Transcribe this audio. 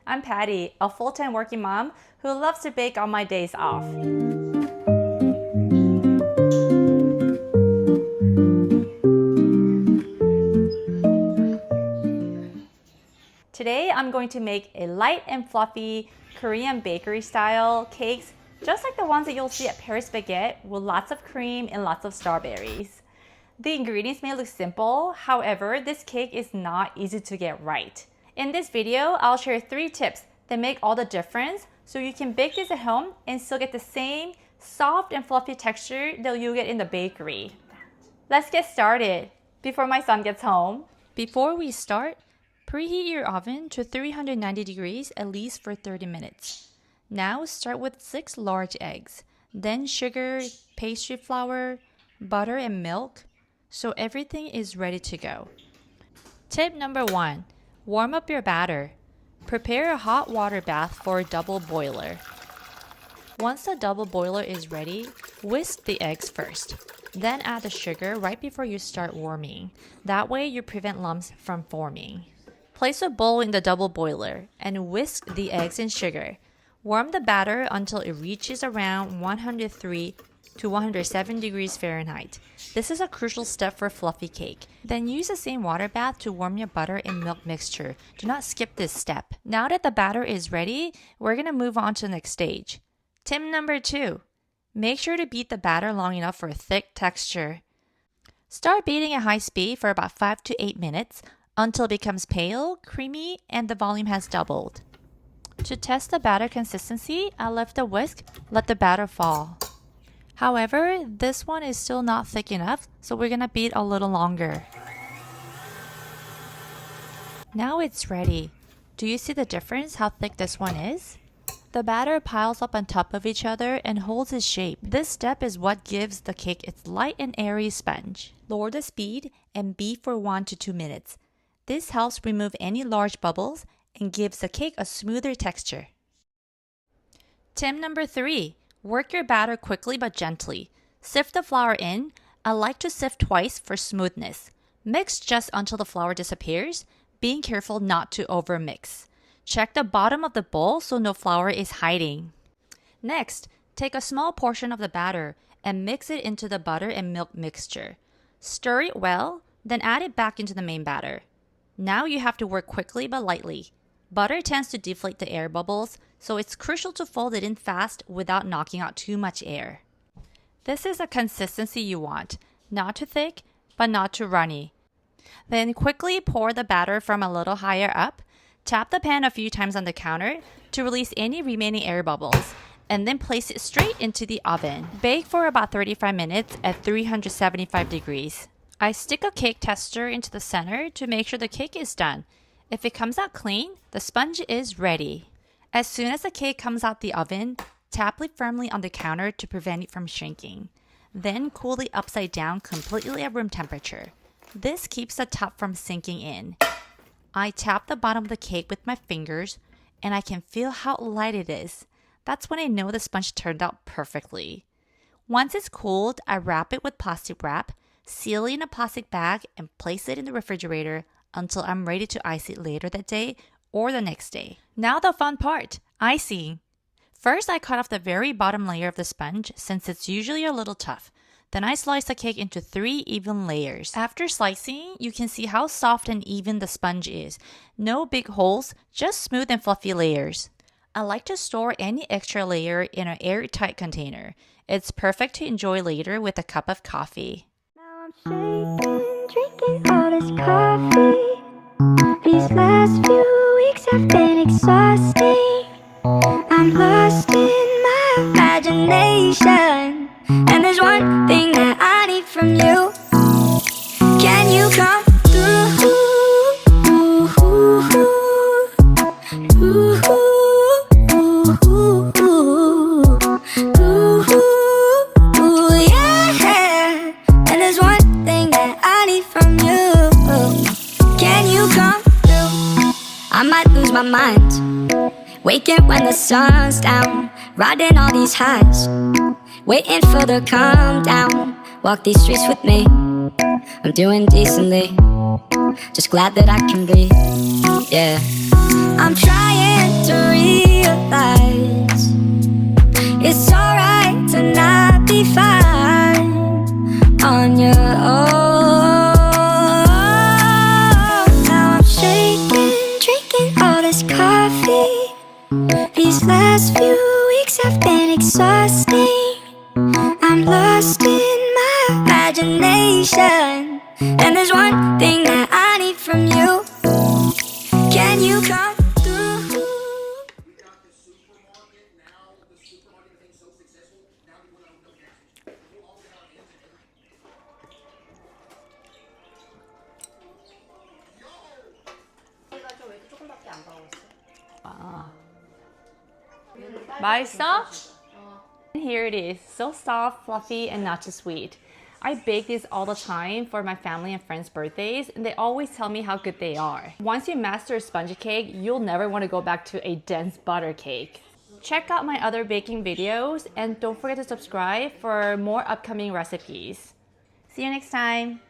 I'm Patty, a full-time working mom who loves to bake on my days off. Today, I'm going to make a light and fluffy Korean bakery style cakes, just like the ones that you'll see at Paris Baguette, with lots of cream and lots of strawberries. The ingredients may look simple, however, this cake is not easy to get right. In this video, I'll share 3 tips that make all the difference so you can bake this at home and still get the same soft and fluffy texture that you'll get in the bakery. Let's get started before my son gets home. Before we start, preheat your oven to 390 degrees at least for 30 minutes. Now start with 6 large eggs, then sugar, pastry flour, butter, and milk, so everything is ready to go. Tip number 1. Warm up your batter. Prepare a hot water bath for a double boiler. Once the double boiler is ready, whisk the eggs first. Then add the sugar right before you start warming. That way you prevent lumps from forming. Place a bowl in the double boiler and whisk the eggs and sugar. Warm the batter until it reaches around 103 to 107 degrees Fahrenheit. This is a crucial step for fluffy cake. Then use the same water bath to warm your butter and milk mixture. Do not skip this step. Now that the batter is ready, we're going to move on to the next stage. Tip number 2. Make sure to beat the batter long enough for a thick texture. Start beating at high speed for about 5 to 8 minutes until it becomes pale, creamy, and the volume has doubled. To test the batter consistency, I lift the whisk, let the batter fall. However, this one is still not thick enough, so we're gonna beat a little longer. Now it's ready. Do you see the difference how thick this one is? The batter piles up on top of each other and holds its shape. This step is what gives the cake its light and airy sponge. Lower the speed and beat for 1 to 2 minutes. This helps remove any large bubbles and gives the cake a smoother texture. Tip number 3. Work your batter quickly but gently. Sift the flour in. I like to sift twice for smoothness. Mix just until the flour disappears, being careful not to overmix. Check the bottom of the bowl so no flour is hiding. Next, take a small portion of the batter and mix it into the butter and milk mixture. Stir it well, then add it back into the main batter. Now you have to work quickly but lightly. Butter tends to deflate the air bubbles, so it's crucial to fold it in fast without knocking out too much air. This is the consistency you want, not too thick, but not too runny. Then quickly pour the batter from a little higher up. Tap the pan a few times on the counter to release any remaining air bubbles, and then place it straight into the oven. Bake for about 35 minutes at 375 degrees. I stick a cake tester into the center to make sure the cake is done. If it comes out clean, the sponge is ready. As soon as the cake comes out the oven, tap it firmly on the counter to prevent it from shrinking. Then cool it upside down completely at room temperature. This keeps the top from sinking in. I tap the bottom of the cake with my fingers, and I can feel how light it is. That's when I know the sponge turned out perfectly. Once it's cooled, I wrap it with plastic wrap, seal it in a plastic bag, and place it in the refrigerator until I'm ready to ice it later that day or the next day. Now the fun part, icing. First, I cut off the very bottom layer of the sponge since it's usually a little tough. Then I slice the cake into 3 even layers. After slicing, you can see how soft and even the sponge is. No big holes, just smooth and fluffy layers. I like to store any extra layer in an airtight container. It's perfect to enjoy later with a cup of coffee. Now I'm shaking, drinking all this coffee. These last few weeks have been exhausting. I'm lost in my imagination, and there's one thing that I need from you. Can you come through? Yeah. And there's one thing that I need from you. Can you come through? I might lose my mind, waking when the sun's down, riding all these highs, waiting for the calm down. Walk these streets with me, I'm doing decently, just glad that I can breathe. Yeah, I'm trying iced coffee. These last few weeks have been exhausting. I'm lost in my imagination, and there's one thing that I need from you. Can you come through? 맛있어? Here it is, so soft, fluffy, and not too sweet. I bake these all the time for my family and friends' birthdays, and they always tell me how good they are. Once you master a spongy cake, you'll never want to go back to a dense butter cake. Check out my other baking videos, and don't forget to subscribe for more upcoming recipes. See you next time!